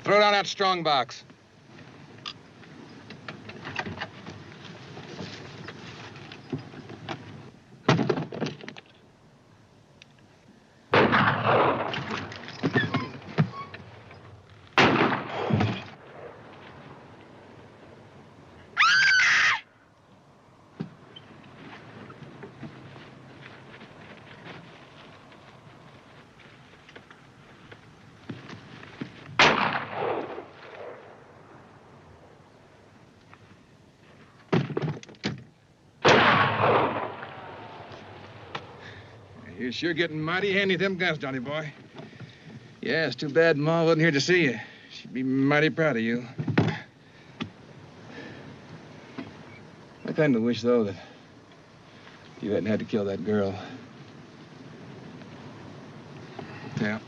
Throw down that strong box. You're sure getting mighty handy with them guns, Johnny boy. Yeah, it's too bad Ma wasn't here to see you. She'd be mighty proud of you. I kind of wish, though, that you hadn't had to kill that girl. Yeah.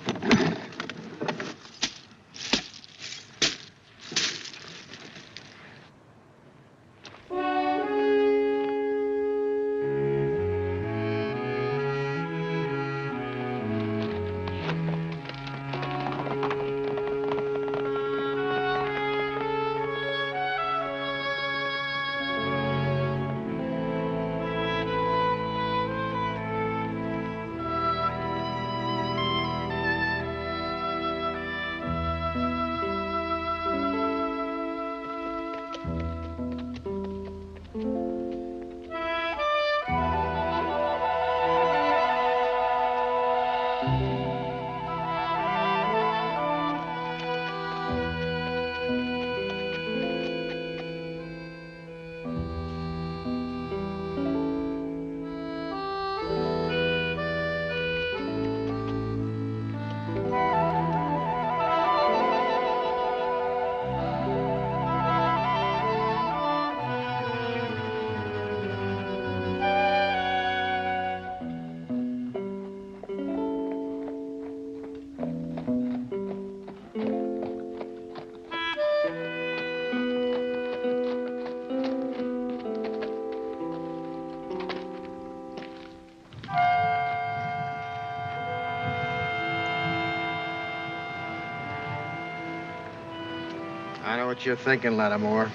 I know what you're thinking, Lattimore,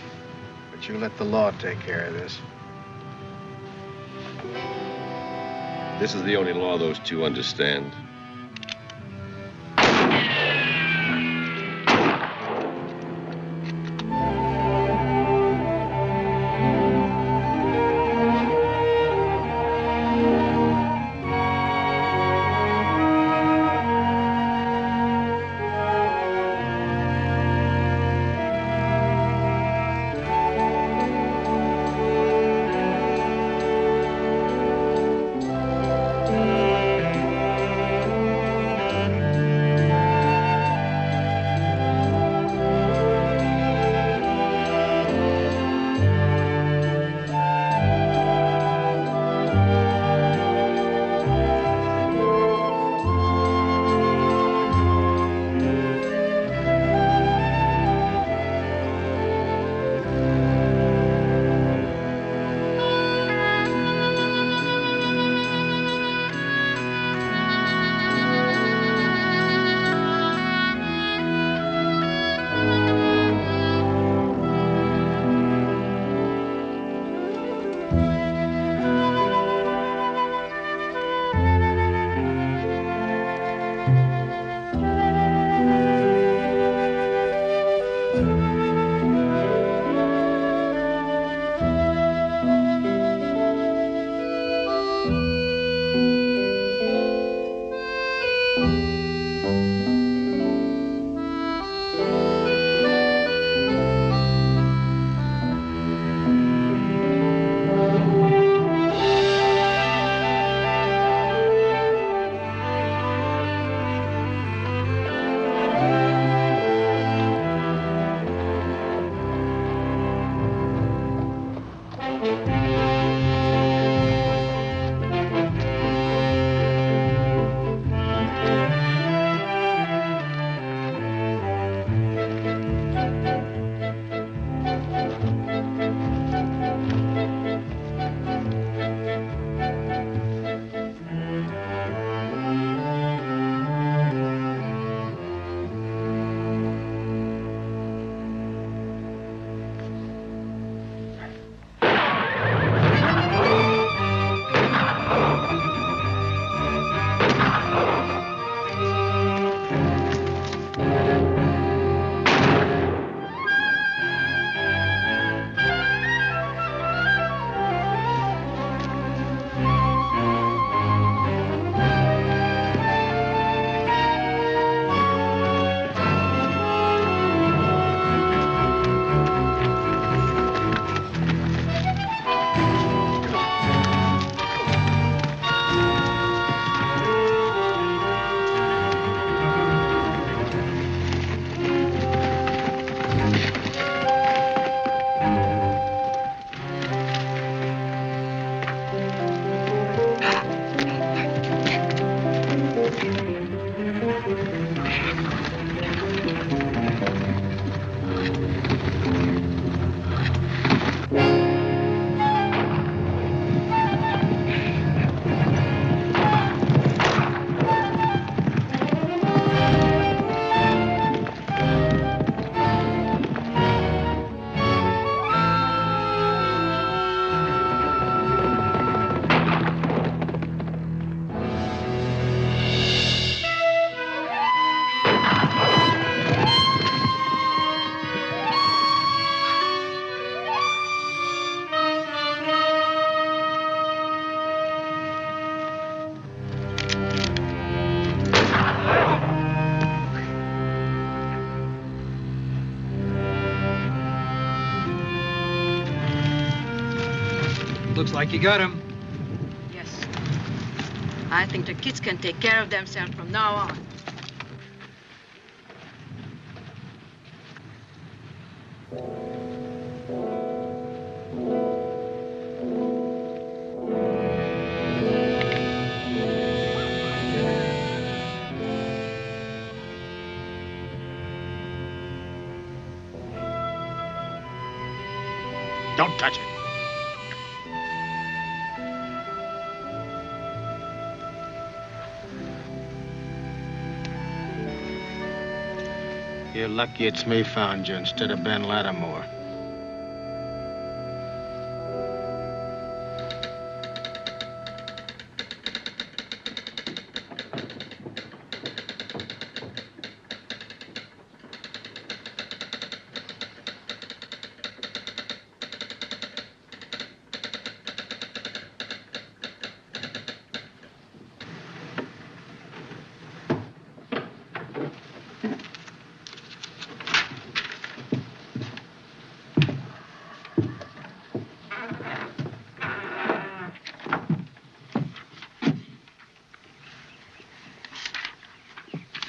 but you let the law take care of this. This is the only law those two understand. Looks like you got him. Yes. I think the kids can take care of themselves from now on. Don't touch it. You're lucky it's me found you instead of Ben Lattimore.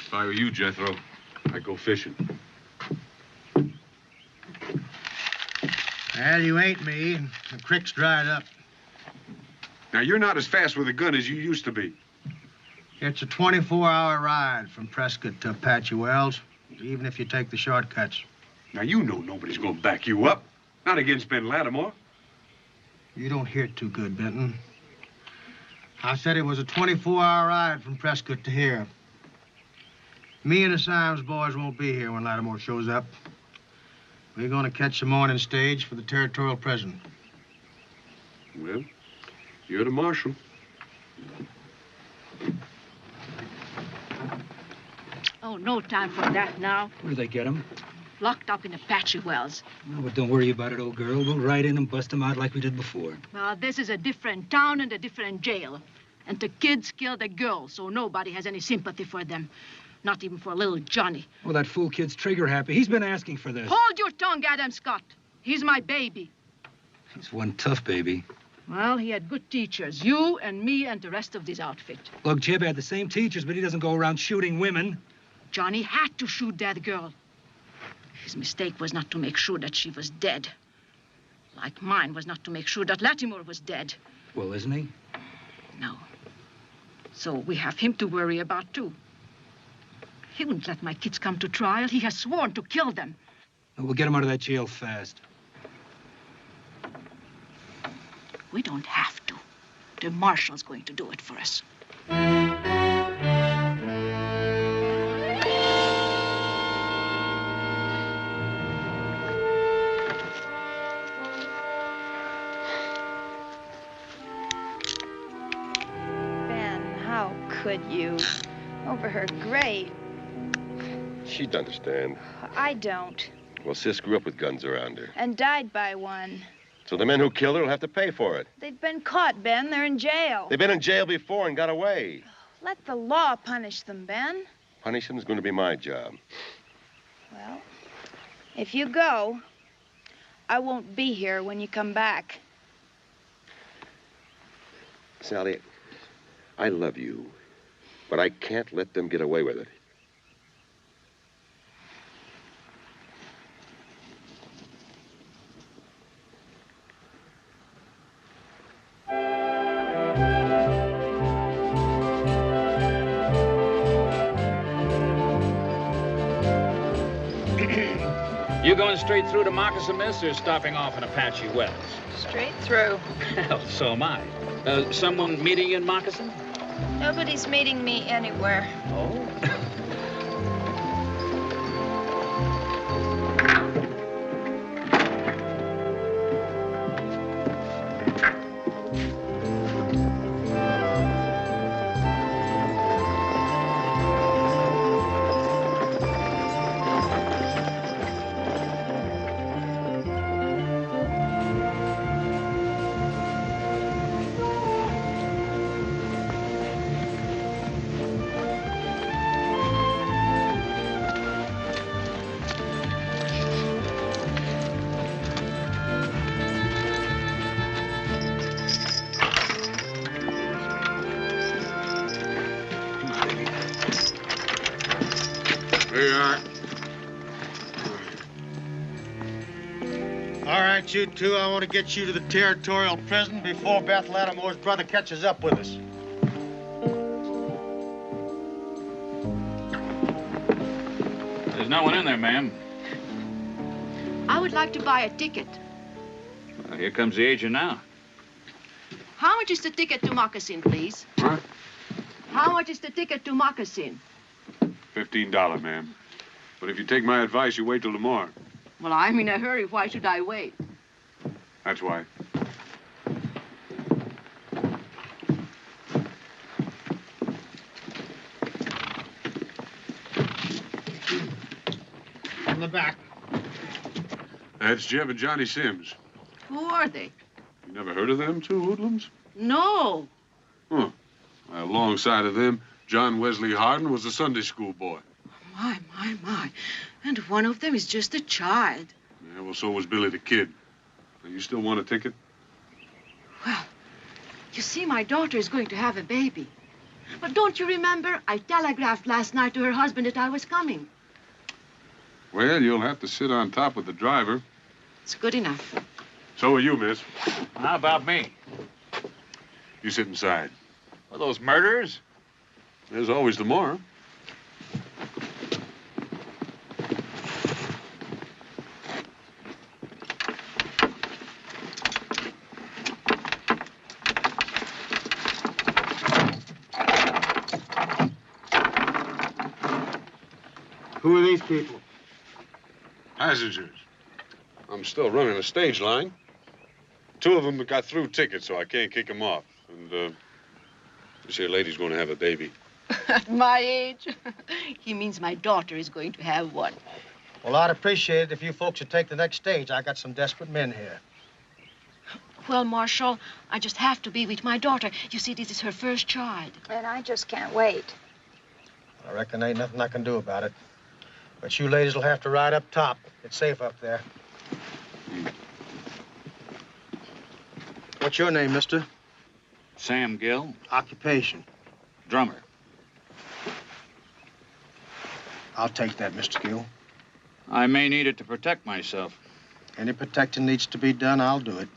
If I were you, Jethro, I'd go fishing. Well, you ain't me. The creek's dried up. Now, you're not as fast with a gun as you used to be. It's a 24-hour ride from Prescott to Apache Wells, even if you take the shortcuts. Now, you know nobody's gonna back you up. Not against Ben Lattimore. You don't hear too good, Benton. I said it was a 24-hour ride from Prescott to here. Me and the Symes boys won't be here when Lattimore shows up. We're gonna catch the morning stage for the territorial prison. Well, you're the marshal. Oh, no time for that now. Where'd they get him? Locked up in Apache Wells. Oh, but don't worry about it, old girl. We'll ride in and bust them out like we did before. Well, this is a different town and a different jail. And the kids killed a girl, so nobody has any sympathy for them. Not even for little Johnny. Well, that fool kid's trigger happy. He's been asking for this. Hold your tongue, Adam Scott. He's my baby. He's one tough baby. Well, he had good teachers. You and me and the rest of this outfit. Look, Jib had the same teachers, but he doesn't go around shooting women. Johnny had to shoot that girl. His mistake was not to make sure that she was dead. Like mine was not to make sure that Lattimore was dead. Well, isn't he? No. So we have him to worry about, too. He wouldn't let my kids come to trial. He has sworn to kill them. We'll get him out of that jail fast. We don't have to. The marshal's going to do it for us. Ben, how could you? Over her grave. She'd understand. I don't. Well, Sis grew up with guns around her. And died by one. So the men who killed her will have to pay for it. They've been caught, Ben. They're in jail. They've been in jail before and got away. Let the law punish them, Ben. Punishing is going to be my job. Well, if you go, I won't be here when you come back. Sally, I love you, but I can't let them get away with it. You going straight through to Moccasin, miss, or stopping off in Apache Wells? Straight through. Hell, so am I. Someone meeting you in Moccasin? Nobody's meeting me anywhere. Oh? Here you are. All right, you two, I want to get you to the territorial prison before Beth Lattimore's brother catches up with us. There's no one in there, ma'am. I would like to buy a ticket. Well, here comes the agent now. How much is the ticket to Moccasin, please? Huh? How much is the ticket to Moccasin? $15, ma'am. But if you take my advice, you wait till tomorrow. Well, I'm in a hurry. Why should I wait? That's why. From the back. That's Jeb and Johnny Sims. Who are they? You never heard of them two hoodlums? No. Huh. Well, alongside of them, John Wesley Hardin was a Sunday school boy. My. And one of them is just a child. Yeah, well, so was Billy the Kid. Now, you still want a ticket? Well, you see, my daughter is going to have a baby. But don't you remember? I telegraphed last night to her husband that I was coming. Well, you'll have to sit on top with the driver. It's good enough. So are you, miss. How about me? You sit inside. Are those murderers? There's always tomorrow. Who are these people? Passengers. I'm still running a stage line. Two of them got through tickets, so I can't kick them off. And, this here lady's going to have a baby. At my age? He means my daughter is going to have one. Well, I'd appreciate it if you folks would take the next stage. I got some desperate men here. Well, Marshal, I just have to be with my daughter. You see, this is her first child. And I just can't wait. I reckon ain't nothing I can do about it. But you ladies will have to ride up top. It's safe up there. What's your name, mister? Sam Gill, Occupation. drummer. I'll take that, Mr. Gill. I may need it to protect myself. Any protecting needs to be done, I'll do it.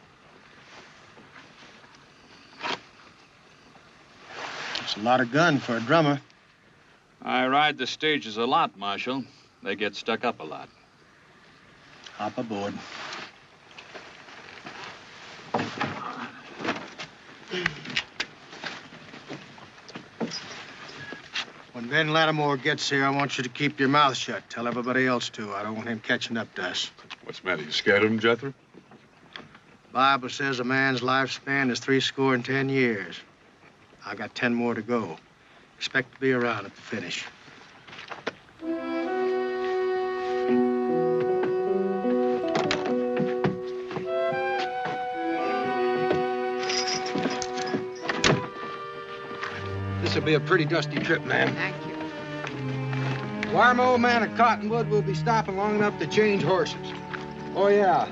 It's a lot of gun for a drummer. I ride the stages a lot, Marshal. They get stuck up a lot. Hop aboard. When Ben Lattimore gets here, I want you to keep your mouth shut. Tell everybody else to. I don't want him catching up to us. What's the matter? You scared of him, Jethro? Bible says a man's lifespan is 70 years. I got 10 more to go. Expect to be around at the finish. This'll be a pretty dusty trip, man. Thank you. Wire my old man at Cottonwood will be stopping long enough to change horses. Oh, yeah.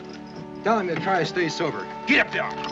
Tell him to try to stay sober. Get up there.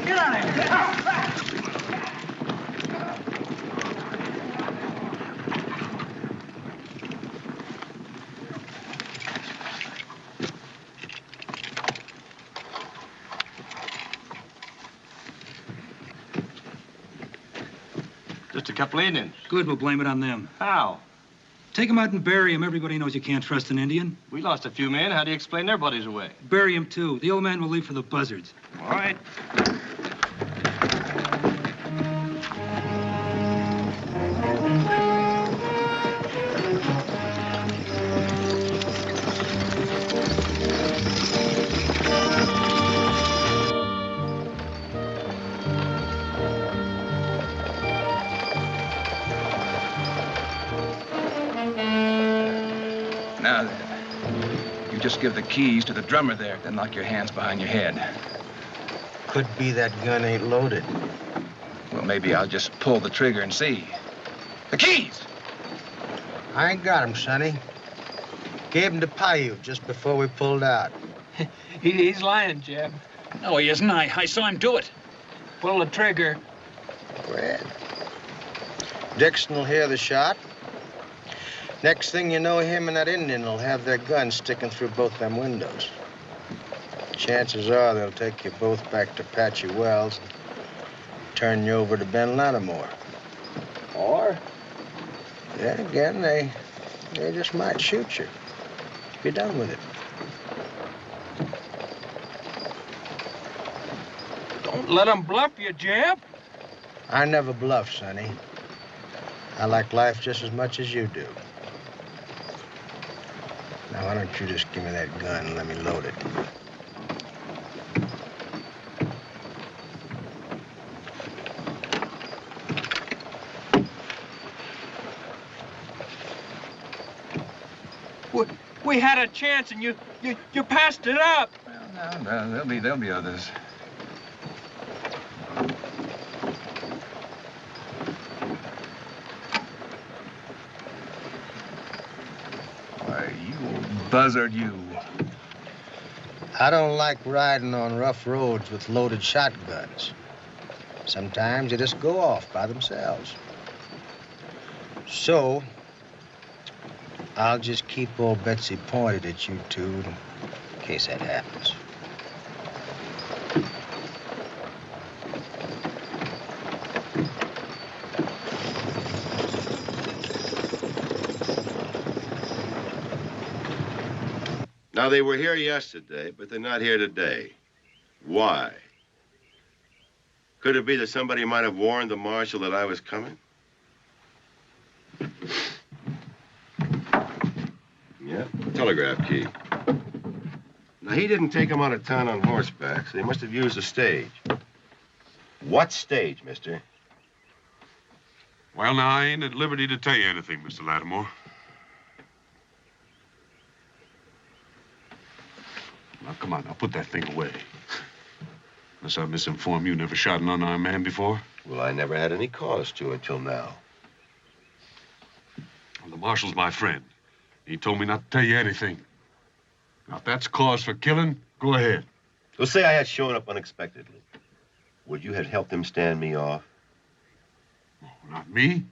Get out of here! Just a couple of Indians. Good, we'll blame it on them. How? Take them out and bury them. Everybody knows you can't trust an Indian. We lost a few men. How do you explain their buddies away? Bury them, too. The old man will leave for the buzzards. All right. Now then, you just give the keys to the drummer there, then lock your hands behind your head. Could be that gun ain't loaded. Well, maybe I'll just pull the trigger and see. The keys! I ain't got 'em, Sonny. Gave 'em to Paiute just before we pulled out. He's lying, Jeb. No, he isn't. I saw him do it. Pull the trigger. Well, Dixon will hear the shot. Next thing you know, him and that Indian will have their guns sticking through both them windows. Chances are they'll take you both back to Patchy Wells and turn you over to Ben Lattimore. Or, then again, they just might shoot you. Be done with it. Don't let him bluff you, Jeb. I never bluff, Sonny. I like life just as much as you do. Now, why don't you just give me that gun and let me load it? We had a chance and you passed it up. Well, no, there'll be others. Why, you old buzzard, you. I don't like riding on rough roads with loaded shotguns. Sometimes they just go off by themselves. So, I'll just keep old Betsy pointed at you two in case that happens. Now, they were here yesterday, but they're not here today. Why? Could it be that somebody might have warned the marshal that I was coming? Yeah, telegraph key. Now, he didn't take him out of town on horseback, so he must have used a stage. What stage, mister? Well, now, I ain't at liberty to tell you anything, Mr. Lattimore. Now, come on, now, put that thing away. Unless I misinformed you, never shot an unarmed man before. Well, I never had any cause to until now. Well, the marshal's my friend. He told me not to tell you anything. Now, if that's cause for killing, go ahead. Well, say I had shown up unexpectedly. Would you have helped him stand me off? Oh, not me,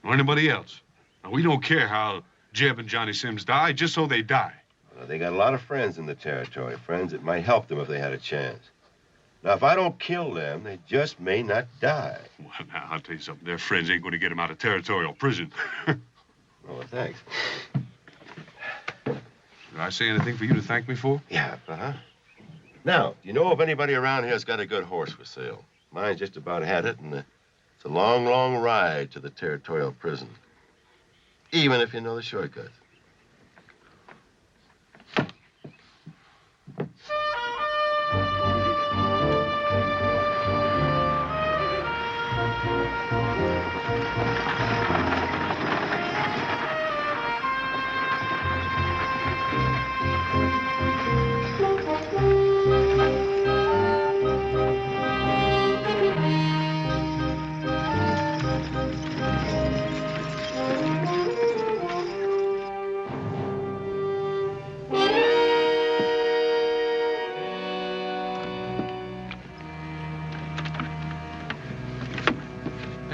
nor anybody else. Now, we don't care how Jeb and Johnny Sims die, just so they die. Well, they got a lot of friends in the territory, friends that might help them if they had a chance. Now, if I don't kill them, they just may not die. Well, now, I'll tell you something. Their friends ain't going to get them out of territorial prison. Oh, thanks. Did I say anything for you to thank me for? Yeah, Now, do you know if anybody around here's got a good horse for sale? Mine's just about had it, and it's a long, long ride to the territorial prison. Even if you know the shortcuts.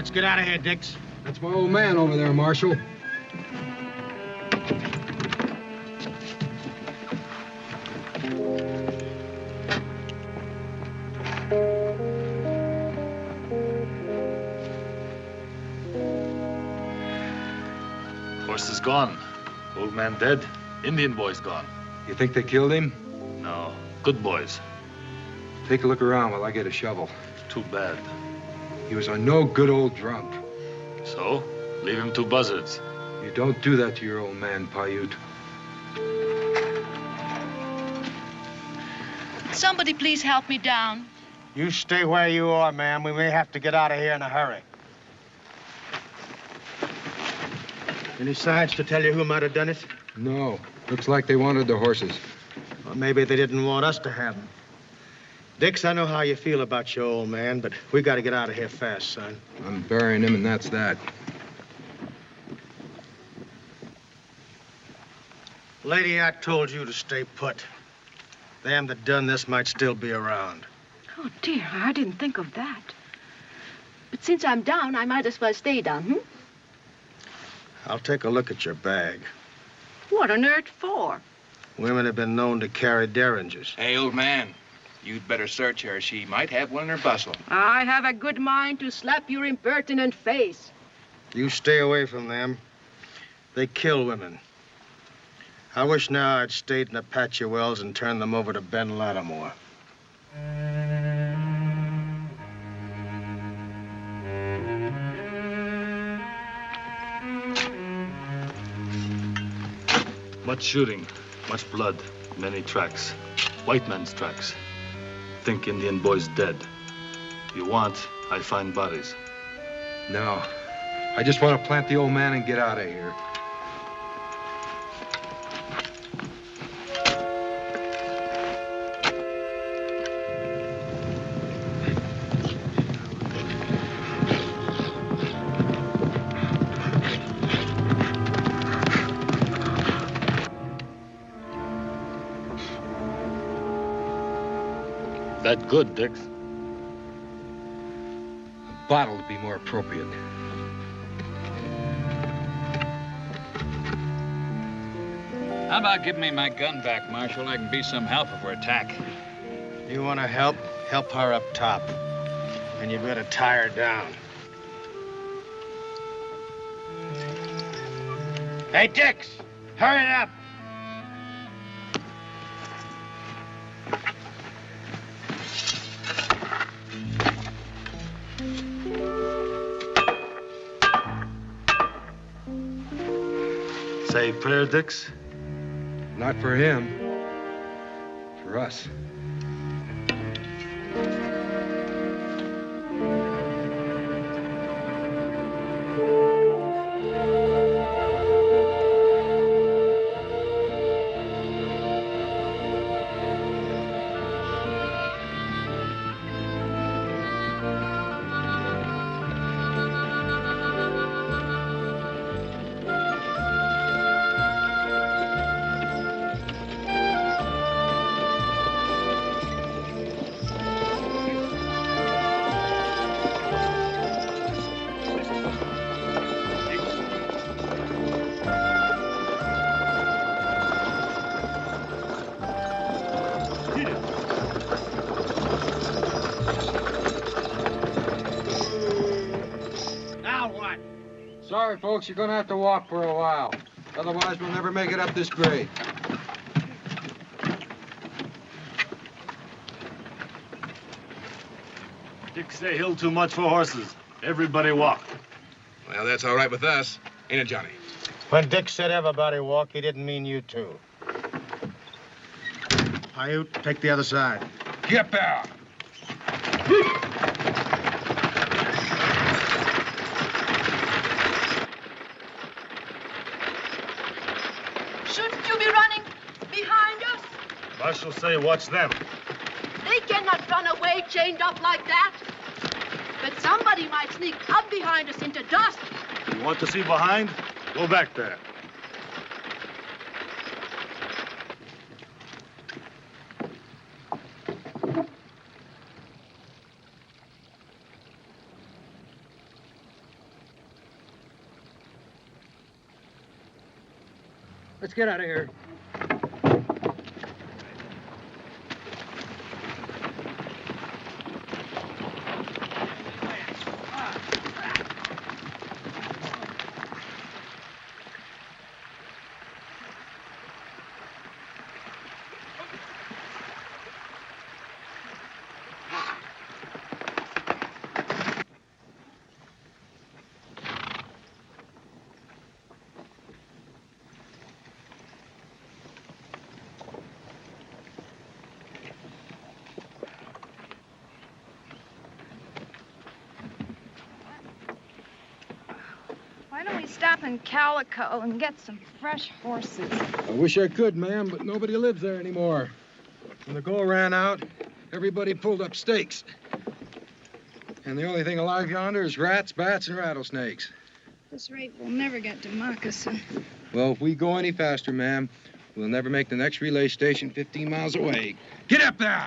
Let's get out of here, Dix. That's my old man over there, Marshal. Horse is gone. Old man dead. Indian boy's gone. You think they killed him? No. Good boys. Take a look around while I get a shovel. Too bad. He was a no good old drunk. So? Leave him to buzzards. You don't do that to your old man, Paiute. Somebody please help me down. You stay where you are, ma'am. We may have to get out of here in a hurry. Any signs to tell you who might have done it? No. Looks like they wanted the horses. Well, maybe they didn't want us to have them. Dix, I know how you feel about your old man, but we got to get out of here fast, son. I'm burying him, and that's that. Lady, I told you to stay put. Them that done this might still be around. Oh, dear, I didn't think of that. But since I'm down, I might as well stay down, I'll take a look at your bag. What on earth for? Women have been known to carry derringers. Hey, old man, you'd better search her. She might have one in her bustle. I have a good mind to slap your impertinent face. You stay away from them. They kill women. I wish now I'd stayed in Apache Wells and turned them over to Ben Lattimore. Much shooting, much blood, many tracks. White man's tracks. Think Indian boy's dead. You want, I find bodies. No. I just want to plant the old man and get out of here. That good, Dix? A bottle would be more appropriate. How about giving me my gun back, Marshal? I can be some help if we're attacked. You want to help? Help her up top. And you better tie her down. Hey, Dix! Hurry it up! Say prayer, Dix? Not for him. For us. Sorry, folks, you're gonna have to walk for a while. Otherwise, we'll never make it up this grade. Dix say hill too much for horses. Everybody walk. Well, that's all right with us, ain't it, Johnny? When Dick said everybody walk, he didn't mean you two. Paiute, take the other side. Get there! Shouldn't you be running behind us? Marshal say watch them. They cannot run away chained up like that. But somebody might sneak up behind us into dust. You want to see behind? Go back there. Let's get out of here. Why don't we stop in Calico and get some fresh horses? I wish I could, ma'am, but nobody lives there anymore. When the gold ran out, everybody pulled up stakes. And the only thing alive yonder is rats, bats, and rattlesnakes. At this rate, we'll never get to Moccasin. Well, if we go any faster, ma'am, we'll never make the next relay station 15 miles away. Get up there!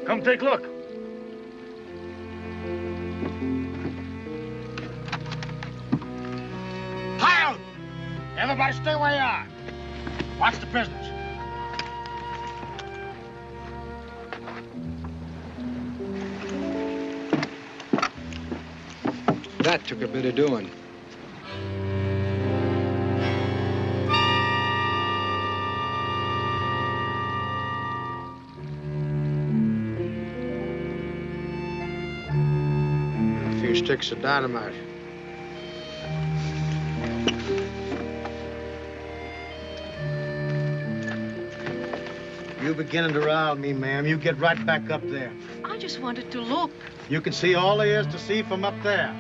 Come take a look. Hi! Everybody stay where you are. Watch the prisoners. That took a bit of doing. Sticks of dynamite. You beginning to rile me, ma'am. You get right back up there. I just wanted to look. You can see all there is to see from up there.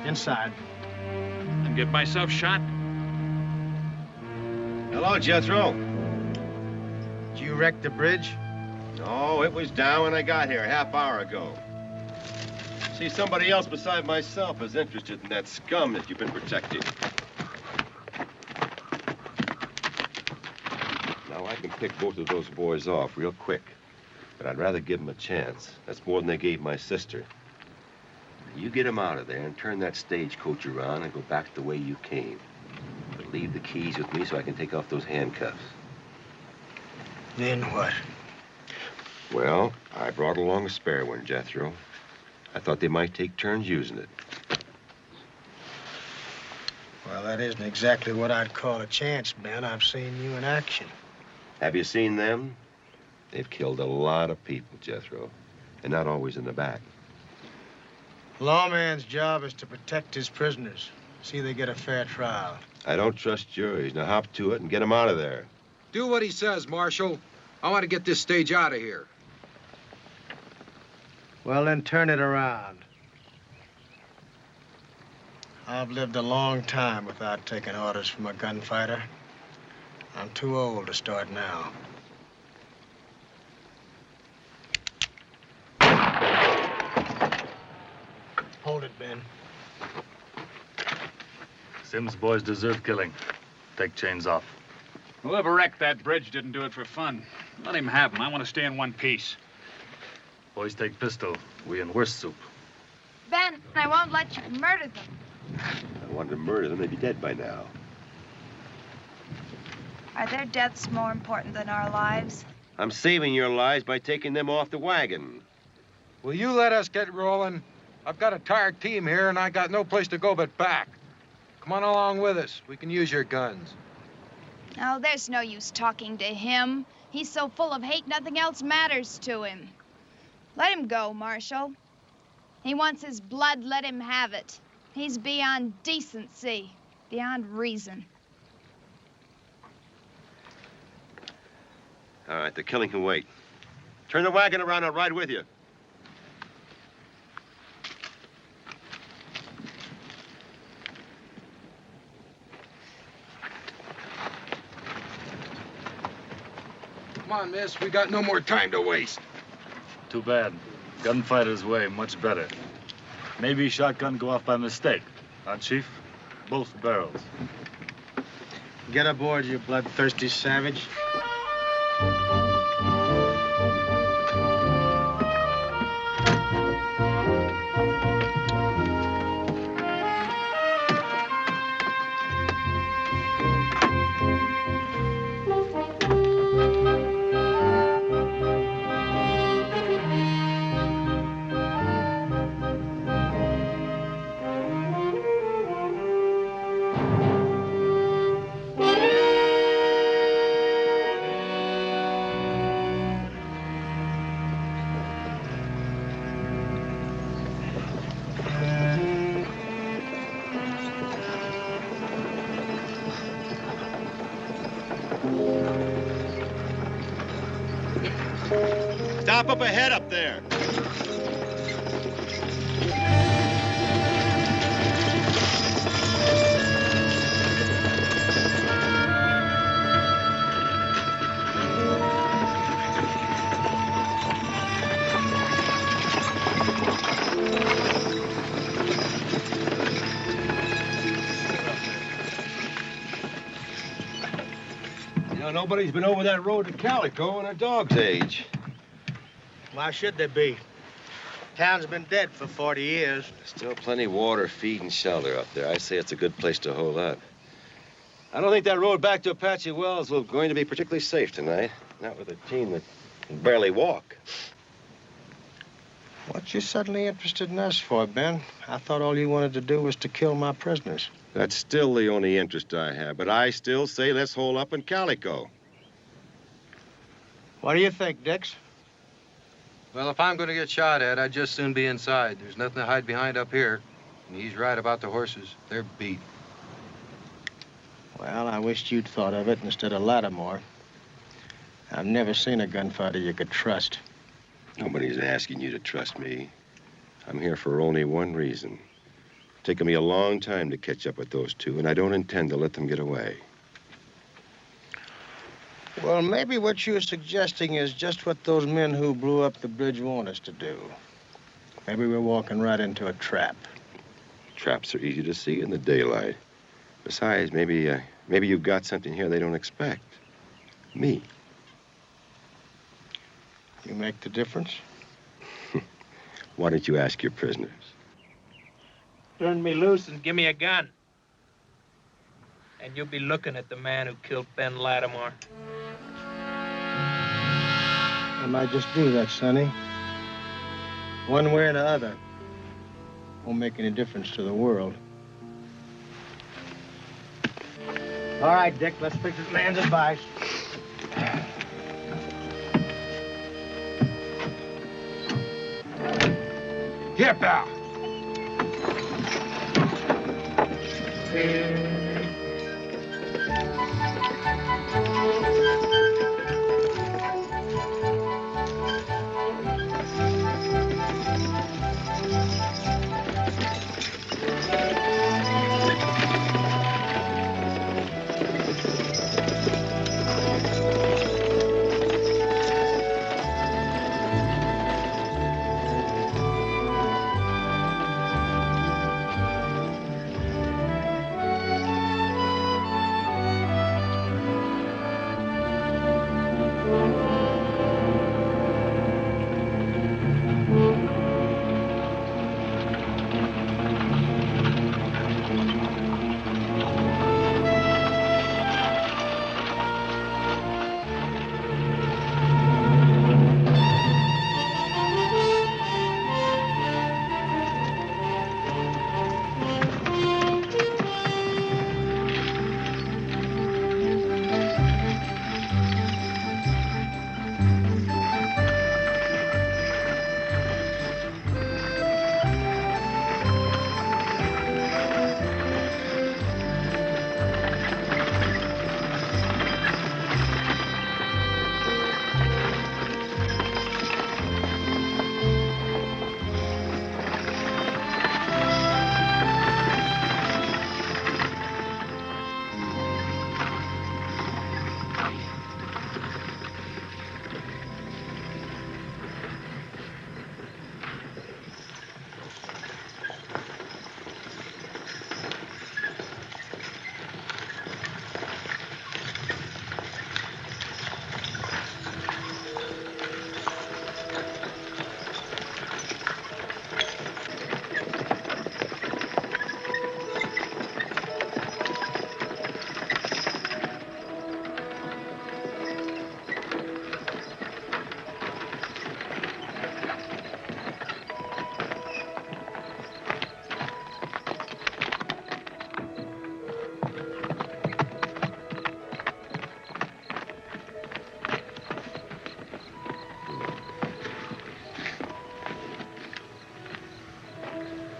Inside. And get myself shot? Hello, Jethro. Did you wreck the bridge? No, it was down when I got here a half-hour ago. See, somebody else beside myself is interested in that scum that you've been protecting. Now, I can pick both of those boys off real quick, but I'd rather give them a chance. That's more than they gave my sister. You get them out of there and turn that stagecoach around and go back the way you came. But leave the keys with me so I can take off those handcuffs. Then what? Well, I brought along a spare one, Jethro. I thought they might take turns using it. Well, that isn't exactly what I'd call a chance, Ben. I've seen you in action. Have you seen them? They've killed a lot of people, Jethro, and not always in the back. Lawman's job is to protect his prisoners. See they get a fair trial. I don't trust juries. Now hop to it and get them out of there. Do what he says, Marshal. I want to get this stage out of here. Well, then turn it around. I've lived a long time without taking orders from a gunfighter. I'm too old to start now. Hold it, Ben. Sim's boys deserve killing. Take chains off. Whoever wrecked that bridge didn't do it for fun. Let him have them. I want to stay in one piece. Boys take pistol. We in worse soup. Ben, I won't let you murder them. I wanted to murder them, they'd be dead by now. Are their deaths more important than our lives? I'm saving your lives by taking them off the wagon. Will you let us get rolling? I've got a tired team here, and I got no place to go but back. Come on along with us. We can use your guns. Oh, there's no use talking to him. He's so full of hate, nothing else matters to him. Let him go, Marshal. He wants his blood, let him have it. He's beyond decency, beyond reason. All right, the killing can wait. Turn the wagon around, I'll ride with you. Come on, miss. We got no more time to waste. Too bad. Gunfighter's way, much better. Maybe shotgun go off by mistake. Huh, Chief? Both barrels. Get aboard, you bloodthirsty savage. Stop up ahead up there. You know, nobody's been over that road to Calico in a dog's age. Why should there be? Town's been dead for 40 years. Still plenty of water, feed, and shelter up there. I say it's a good place to hold up. I don't think that road back to Apache Wells is going to be particularly safe tonight. Not with a team that can barely walk. What you suddenly interested in us for, Ben? I thought all you wanted to do was to kill my prisoners. That's still the only interest I have, but I still say let's hole up in Calico. What do you think, Dix? Well, if I'm going to get shot at, I'd just soon be inside. There's nothing to hide behind up here. And he's right about the horses. They're beat. Well, I wished you'd thought of it instead of Lattimore. I've never seen a gunfighter you could trust. Nobody's asking you to trust me. I'm here for only one reason. It's taken me a long time to catch up with those two, and I don't intend to let them get away. Well, maybe what you're suggesting is just what those men who blew up the bridge want us to do. Maybe we're walking right into a trap. Traps are easy to see in the daylight. Besides, maybe you've got something here they don't expect. Me. You make the difference? Why don't you ask your prisoners? Turn me loose and give me a gun. And you'll be looking at the man who killed Ben Lattimore. I might just do that, Sonny. One way or the other. Won't make any difference to the world. All right, Dick, let's fix this man's advice. Here, pal.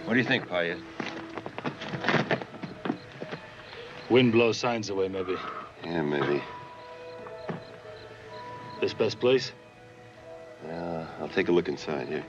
What do you think, Payet? Wind blows signs away, maybe. Yeah, maybe. This best place? I'll take a look inside here.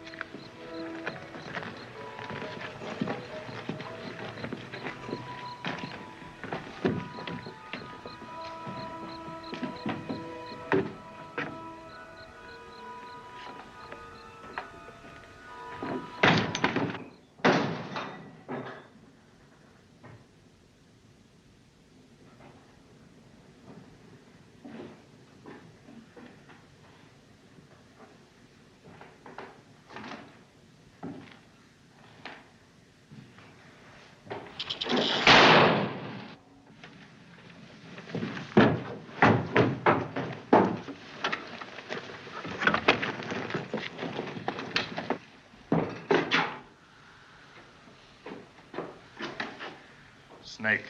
Snake.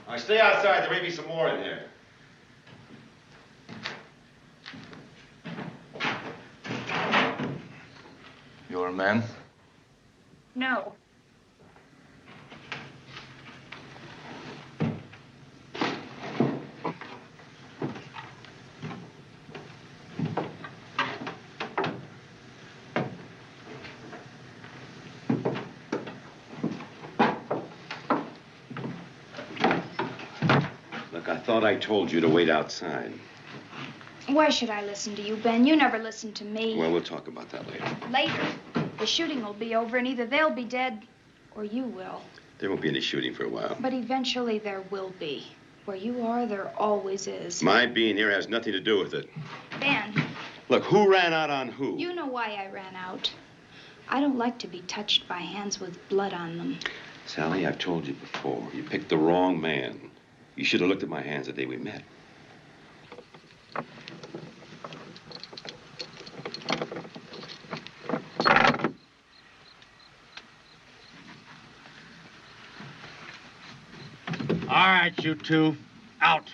All right, stay outside. There may be some more in here. You're a man? No. Look, I thought I told you to wait outside. Why should I listen to you, Ben? You never listen to me. Well, we'll talk about that later. Later, the shooting will be over, and either they'll be dead or you will. There won't be any shooting for a while. But eventually there will be. Where you are, there always is. My being here has nothing to do with it. Ben. Look, who ran out on who? You know why I ran out. I don't like to be touched by hands with blood on them. Sally, I've told you before, you picked the wrong man. You should have looked at my hands the day we met. All right, you two, out.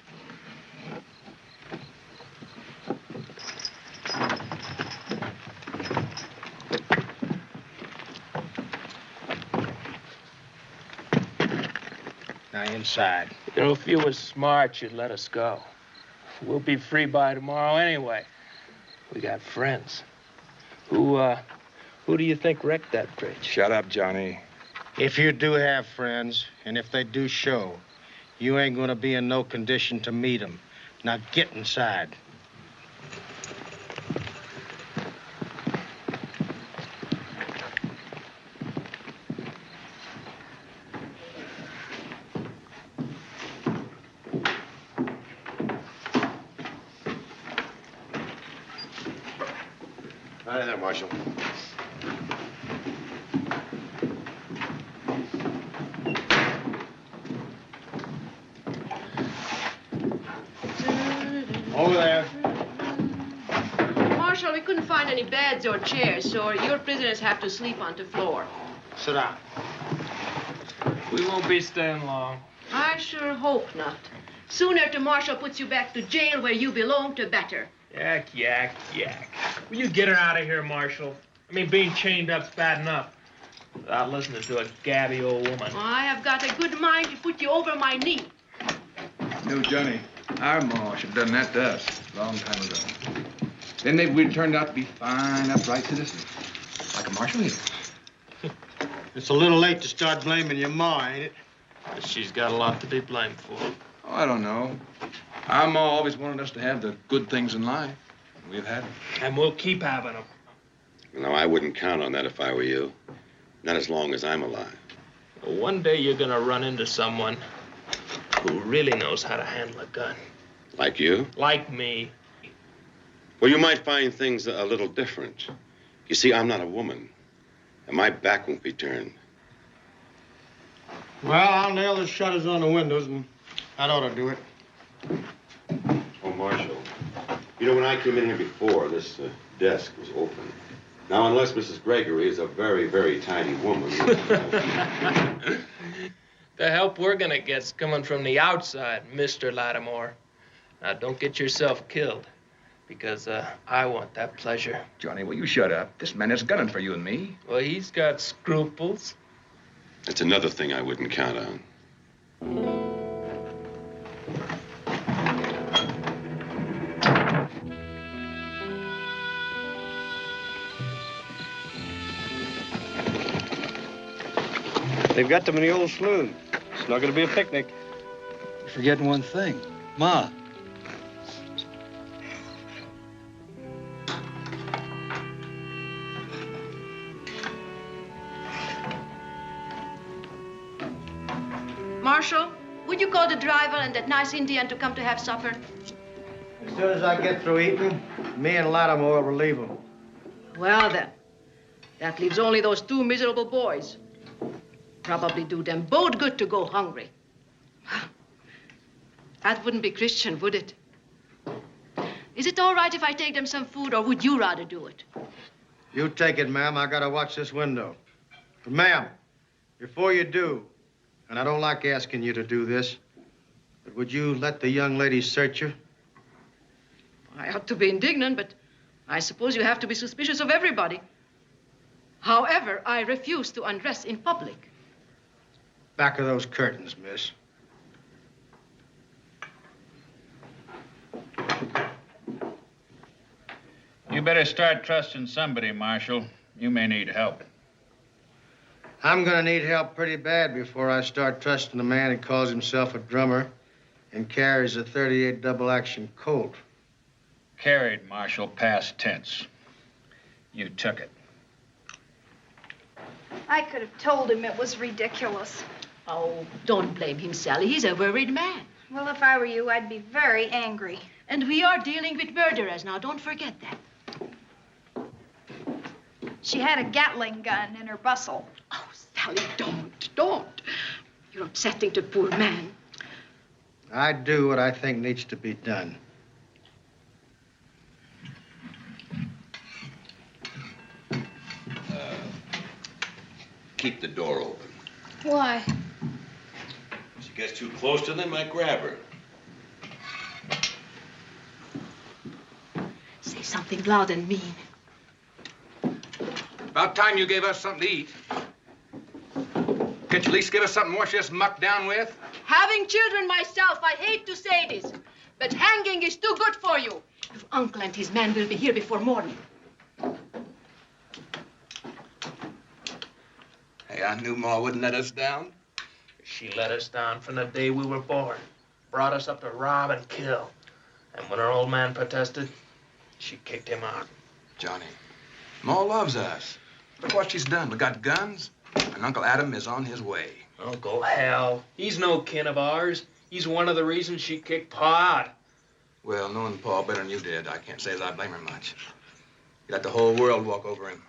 Now inside. You know, if you were smart, you'd let us go. We'll be free by tomorrow anyway. We got friends. Who do you think wrecked that bridge? Shut up, Johnny. If you do have friends, and if they do show, you ain't gonna be in no condition to meet them. Now get inside. Hi there, Marshal. Over there. Marshal, we couldn't find any beds or chairs, so your prisoners have to sleep on the floor. Sit down. We won't be staying long. I sure hope not. Sooner the marshal puts you back to jail where you belong, the better. Yak, yak, yak. Will you get her out of here, Marshal? I mean, being chained up's bad enough. Without listening to a gabby old woman. I have got a good mind to put you over my knee. No, Johnny. Our ma should have done that to us a long time ago. Then maybe we'd turned out to be fine, upright citizens. Like a marshal here. It's a little late to start blaming your ma, ain't it? She's got a lot to be blamed for. Oh, I don't know. Our ma always wanted us to have the good things in life. We've had them. And we'll keep having them. No, I wouldn't count on that if I were you. Not as long as I'm alive. One day you're gonna run into someone who really knows how to handle a gun. Like you? Like me. Well, you might find things a little different. You see, I'm not a woman, and my back won't be turned. Well, I'll nail the shutters on the windows, and that ought to do it. Oh, Marshal, you know, when I came in here before, this desk was open. Now, unless Mrs. Gregory is a very, very tiny woman. The help we're gonna get's coming from the outside, Mr. Lattimore. Now, don't get yourself killed. Because I want that pleasure. Johnny, will you shut up? This man is gunning for you and me. Well, he's got scruples. That's another thing I wouldn't count on. They've got them in the old saloon. It's not going to be a picnic. You're forgetting one thing. Ma. Marshal, would you call the driver and that nice Indian to come to have supper? As soon as I get through eating, me and Lattimore will relieve them. Well, then. That leaves only those two miserable boys. Probably do them both good to go hungry. That wouldn't be Christian, would it? Is it all right if I take them some food, or would you rather do it? You take it, ma'am. I gotta watch this window. But, ma'am, before you do, and I don't like asking you to do this, but would you let the young lady search you? I ought to be indignant, but I suppose you have to be suspicious of everybody. However, I refuse to undress in public. Back of those curtains, miss. You better start trusting somebody, Marshal. You may need help. I'm gonna need help pretty bad before I start trusting a man who calls himself a drummer and carries a .38 double-action Colt. Carried, Marshal, past tense. You took it. I could have told him it was ridiculous. Oh, don't blame him, Sally. He's a worried man. Well, if I were you, I'd be very angry. And we are dealing with murderers now. Don't forget that. She had a Gatling gun in her bustle. Oh, Sally, don't. You're upsetting the poor man. I do what I think needs to be done. Keep the door open. Why? If she gets too close to them, they might grab her. Say something loud and mean. About time you gave us something to eat. Can't you at least give us something more to just muck down with? Having children myself, I hate to say this, but hanging is too good for you. Your uncle and his man will be here before morning. Hey, I knew Ma wouldn't let us down. She let us down from the day we were born. Brought us up to rob and kill. And when our old man protested, she kicked him out. Johnny, Ma loves us. Look what she's done. We got guns, and Uncle Adam is on his way. Uncle hell. He's no kin of ours. He's one of the reasons she kicked Pa out. Well, knowing Paul better than you did, I can't say as I blame her much. You let the whole world walk over him.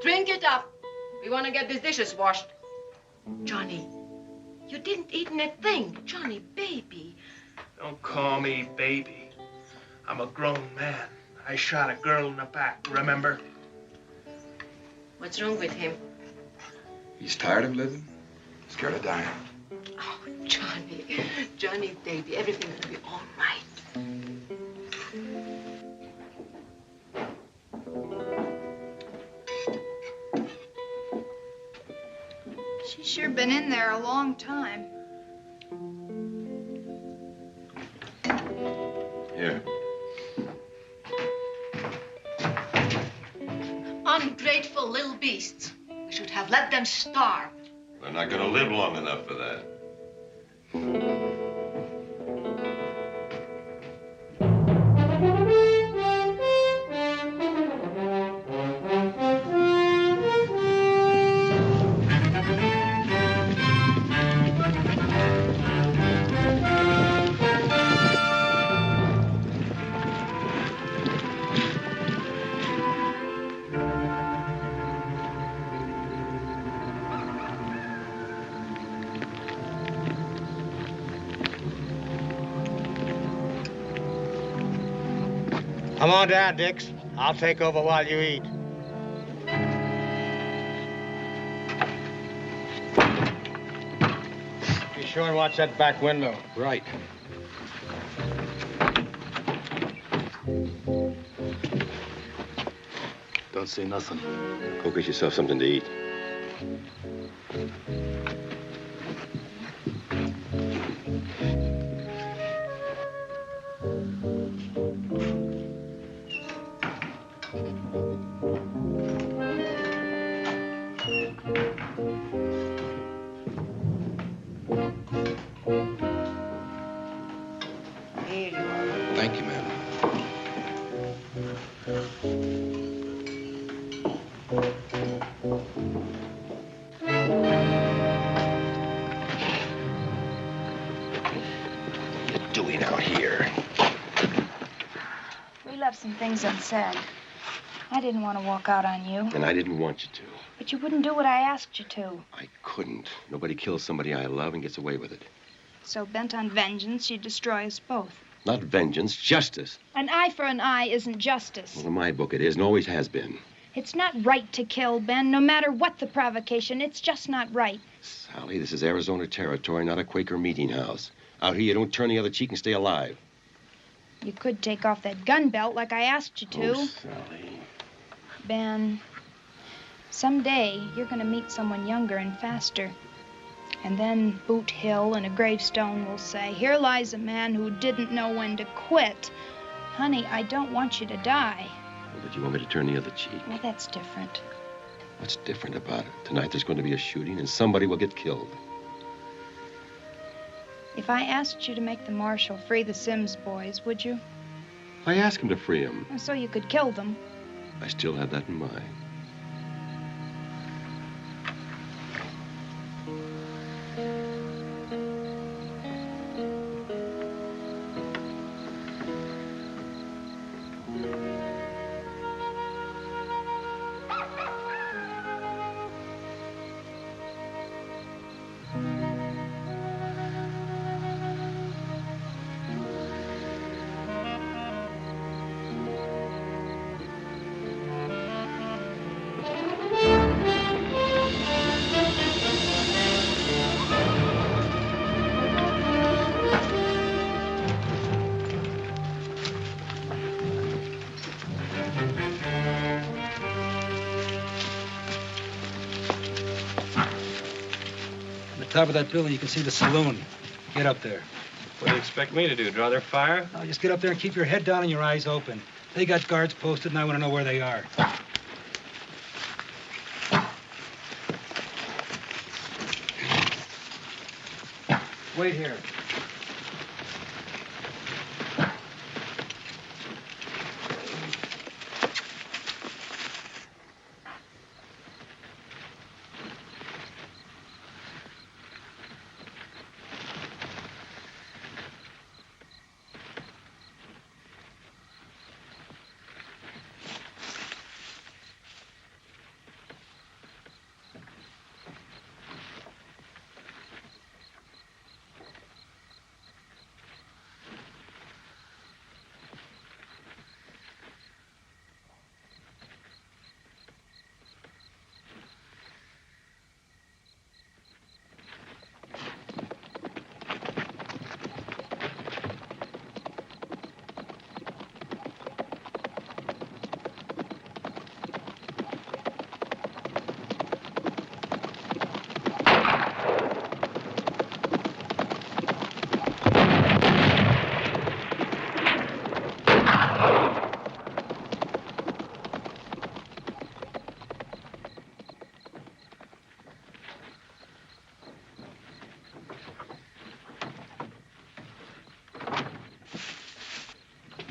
Drink it up. We want to get these dishes washed. Johnny, you didn't eat a thing. Johnny, baby. Don't call me baby. I'm a grown man. I shot a girl in the back, remember? What's wrong with him? He's tired of living, scared of dying. Oh, Johnny, baby, everything will be all right. She's sure been in there a long time. Here. Ungrateful little beasts. We should have let them starve. They're not going to live long enough for that. Come on down, Dix. I'll take over while you eat. sure and watch that back window. Right. Don't say nothing. Go get yourself something to eat. Thank you, ma'am. What are you doing out here? We left some things unsaid. I didn't want to walk out on you. And I didn't want you to. But you wouldn't do what I asked you to. I couldn't. Nobody kills somebody I love and gets away with it. So bent on vengeance, you'd destroy us both. Not vengeance, justice. An eye for an eye isn't justice. Well, in my book it is and always has been. It's not right to kill, Ben, no matter what the provocation. It's just not right. Sally, this is Arizona territory, not a Quaker meeting house. Out here, you don't turn the other cheek and stay alive. You could take off that gun belt like I asked you to. Oh, Sally. Ben, someday you're going to meet someone younger and faster. And then Boot Hill and a gravestone will say, here lies a man who didn't know when to quit. Honey, I don't want you to die. Well, but you want me to turn the other cheek? Well, that's different. What's different about it? Tonight there's going to be a shooting and somebody will get killed. If I asked you to make the marshal free the Sims boys, would you? I asked him to free him. So you could kill them. I still have that in mind. Top of that building, you can see the saloon. Get up there. What do you expect me to do, draw their fire? No, just get up there and keep your head down and your eyes open. They got guards posted, and I want to know where they are. Wait here.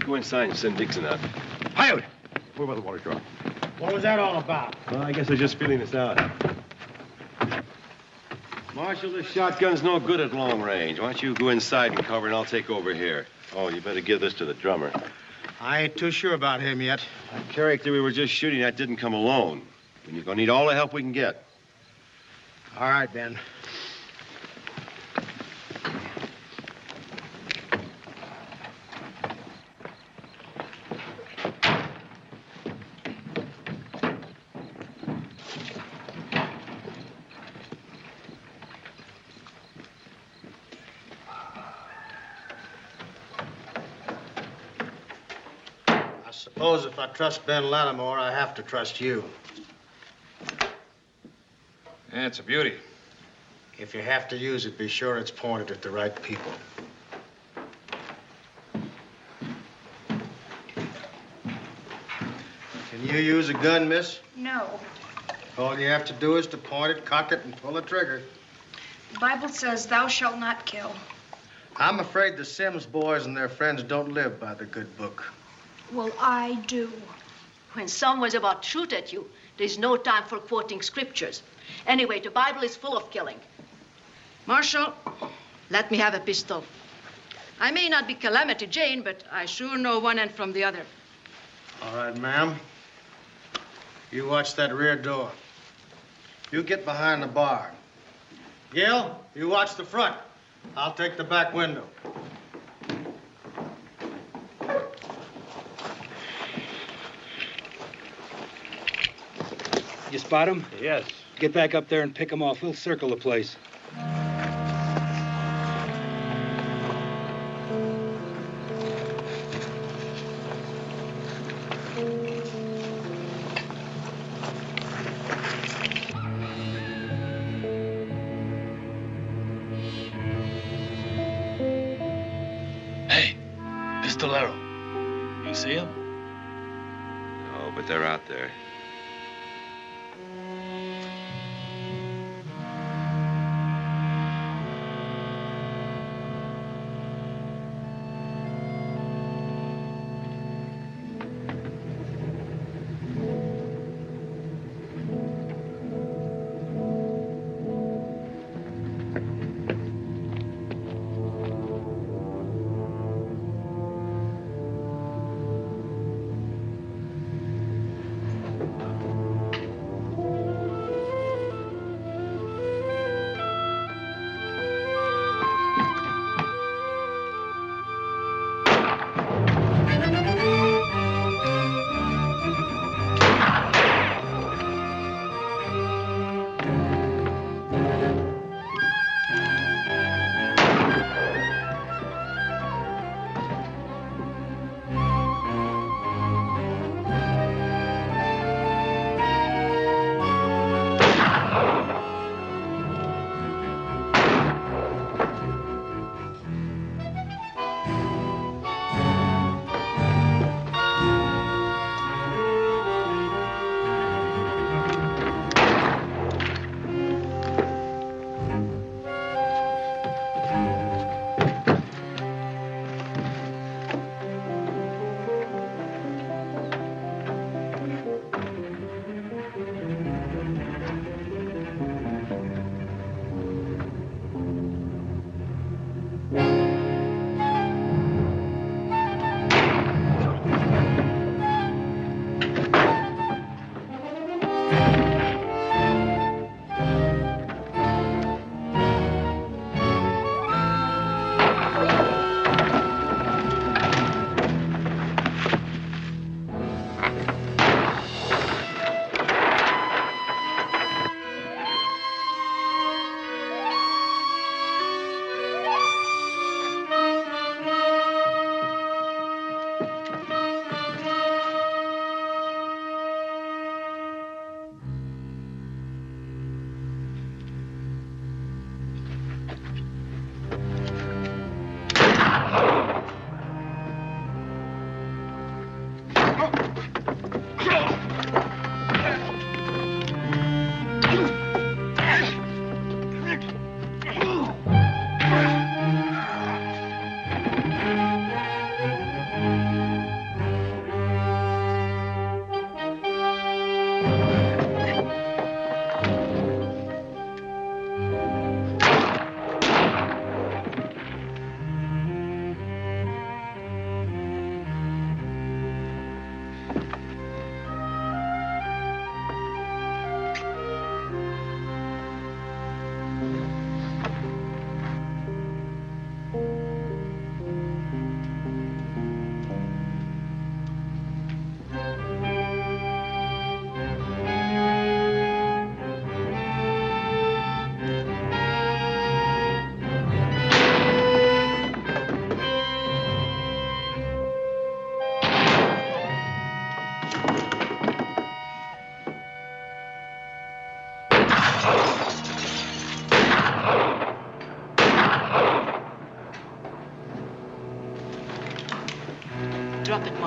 Go inside and send Dixon out. Hi-out! Where about the water drop? What was that all about? Well, I guess they're just feeling us out. Marshal, this shotgun's no good at long range. Why don't you go inside and cover, and I'll take over here. Oh, you better give this to the drummer. I ain't too sure about him yet. That character we were just shooting at didn't come alone. And you're gonna need all the help we can get. All right, Ben. Suppose if I trust Ben Lattimore, I have to trust you. Yeah, it's a beauty. If you have to use it, be sure it's pointed at the right people. Can you use a gun, miss? No. All you have to do is to point it, cock it, and pull the trigger. The Bible says, thou shalt not kill. I'm afraid the Sims boys and their friends don't live by the good book. Well, I do. When someone's about to shoot at you, there's no time for quoting scriptures. Anyway, the Bible is full of killing. Marshal, let me have a pistol. I may not be Calamity Jane, but I sure know one end from the other. All right, ma'am. You watch that rear door. You get behind the bar. Gil, you watch the front. I'll take the back window. You spot him? Yes. Get back up there and pick him off. We'll circle the place. Hey, Pistolero. You see him? No, but they're out there.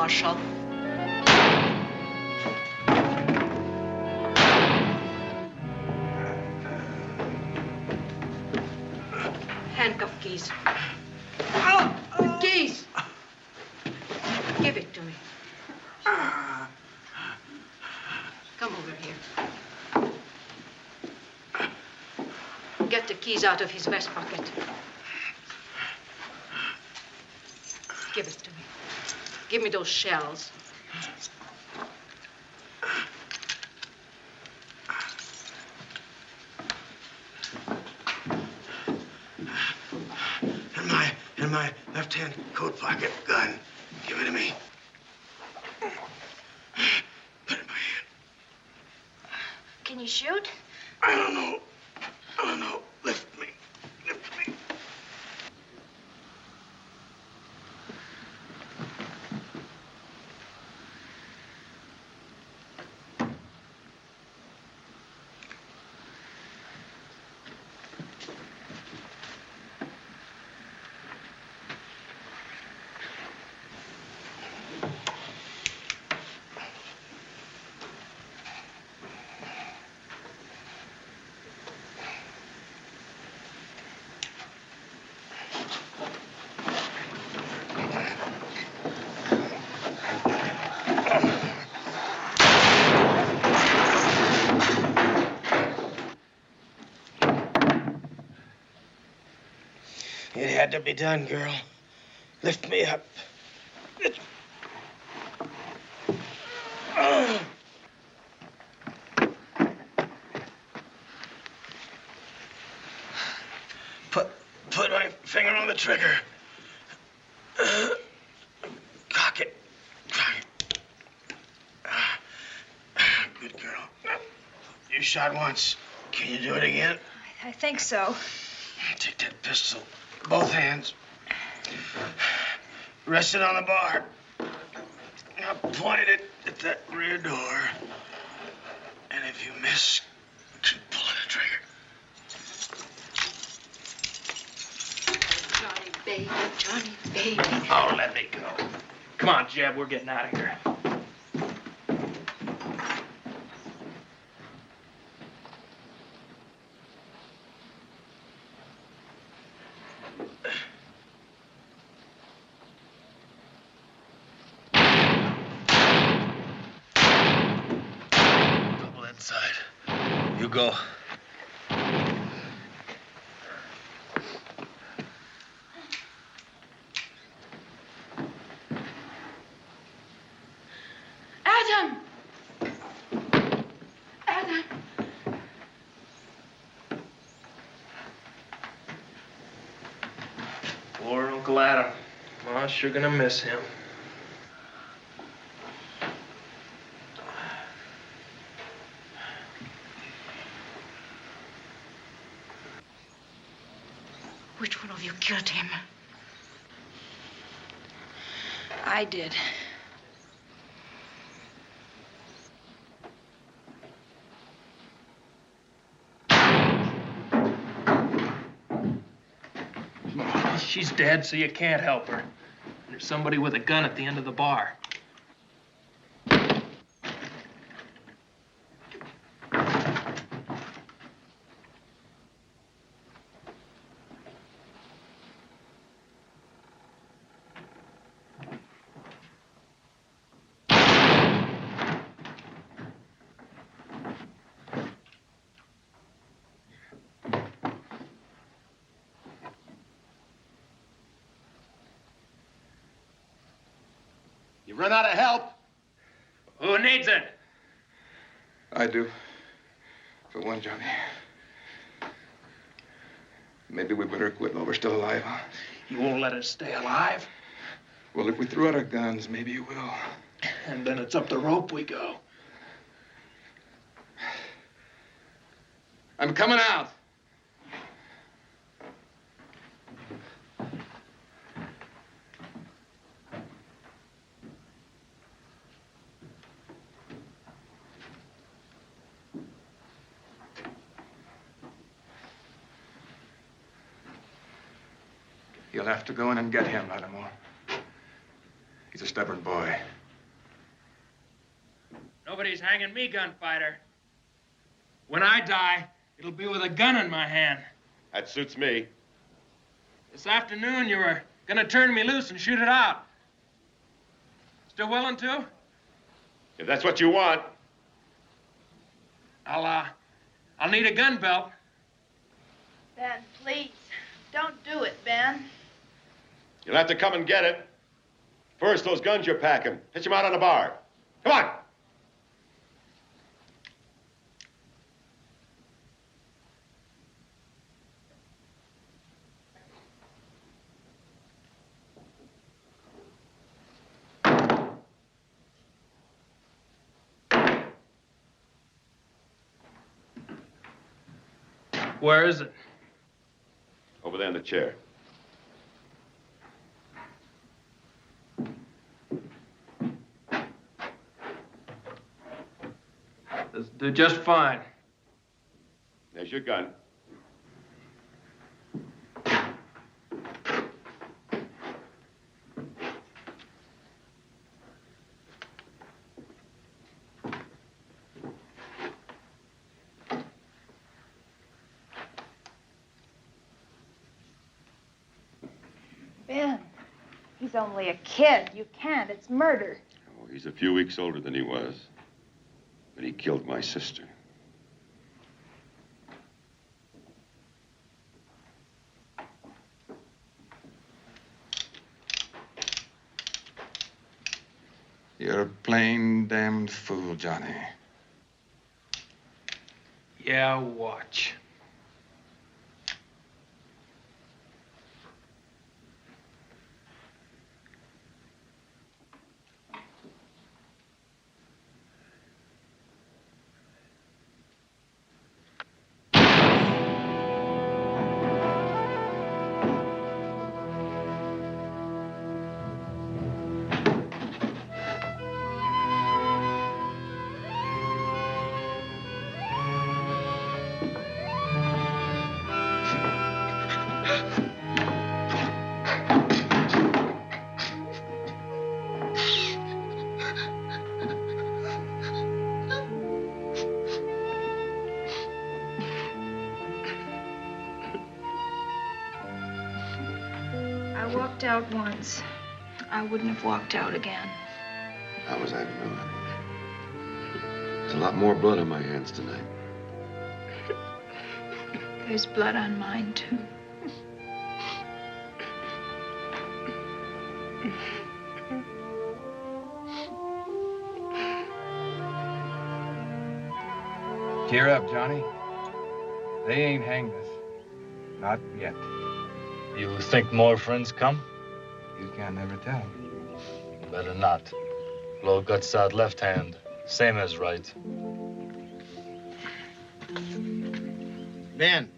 Marshal. Handcuff keys. The keys. Give it to me. Come over here. Get the keys out of his vest pocket. Give it to me. Give me those shells. In my left-hand coat pocket, gun. Give it to me. Put it in my hand. Can you shoot? I don't know. I don't know. Lift me. Lift me. It had to be done, girl. Lift me up. Put my finger on the trigger. Cock it. Cock it. Good girl. You shot once. Can you do it again? I think so. Take that pistol. Both hands. Rest it on the bar. Now point it at that rear door. And if you miss, keep pulling the trigger. Johnny, baby. Johnny, baby. Oh, let me go. Come on, Jeb, we're getting out of here. Inside. You go. Adam! Adam! Poor Uncle Adam. Ma's sure gonna miss him. Which one of you killed him? I did. She's dead, so you can't help her. There's somebody with a gun at the end of the bar. You run out of help? Who needs it? I do. For one, Johnny. Maybe we better quit while we're still alive, huh? You won't let us stay alive? Well, if we threw out our guns, maybe you will. And then it's up the rope we go. I'm coming out. You'll have to go in and get him, Lattimore. He's a stubborn boy. Nobody's hanging me, gunfighter. When I die, it'll be with a gun in my hand. That suits me. This afternoon, you were gonna turn me loose and shoot it out. Still willing to? If that's what you want. I'll need a gun belt. Ben, please, don't do it, Ben. You'll have to come and get it. First, those guns you're packing. Pitch them out on the bar. Come on. Where is it? Over there in the chair. This'll do just fine. There's your gun. Ben, he's only a kid. You can't. It's murder. Oh, he's a few weeks older than he was. But he killed my sister. You're a plain damned fool, Johnny. Yeah, watch. I walked out once. I wouldn't have walked out again. How was I to know it? There's a lot more blood on my hands tonight. There's blood on mine, too. Cheer up, Johnny. They ain't hanged us. Not yet. You think more friends come? You can never tell. Better not. Blow guts out left hand, same as right. Ben,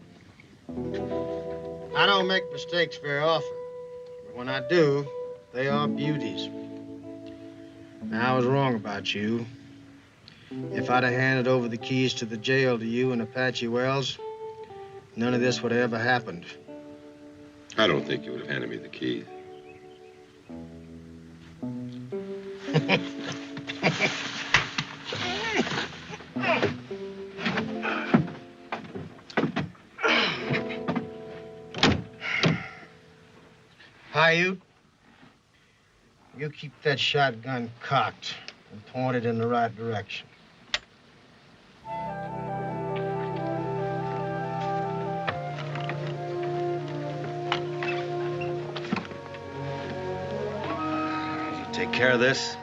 I don't make mistakes very often, but when I do, they are beauties. Now, I was wrong about you. If I'd have handed over the keys to the jail to you and Apache Wells, none of this would have ever happened. I don't think you would have handed me the keys. Paiute, you keep that shotgun cocked and pointed in the right direction. Take care of this.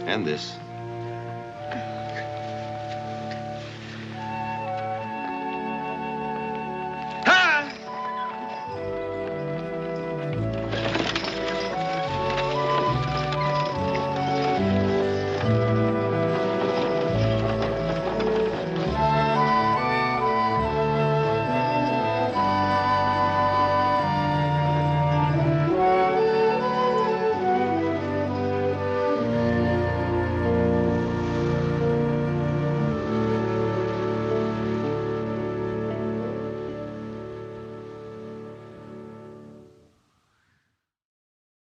And this.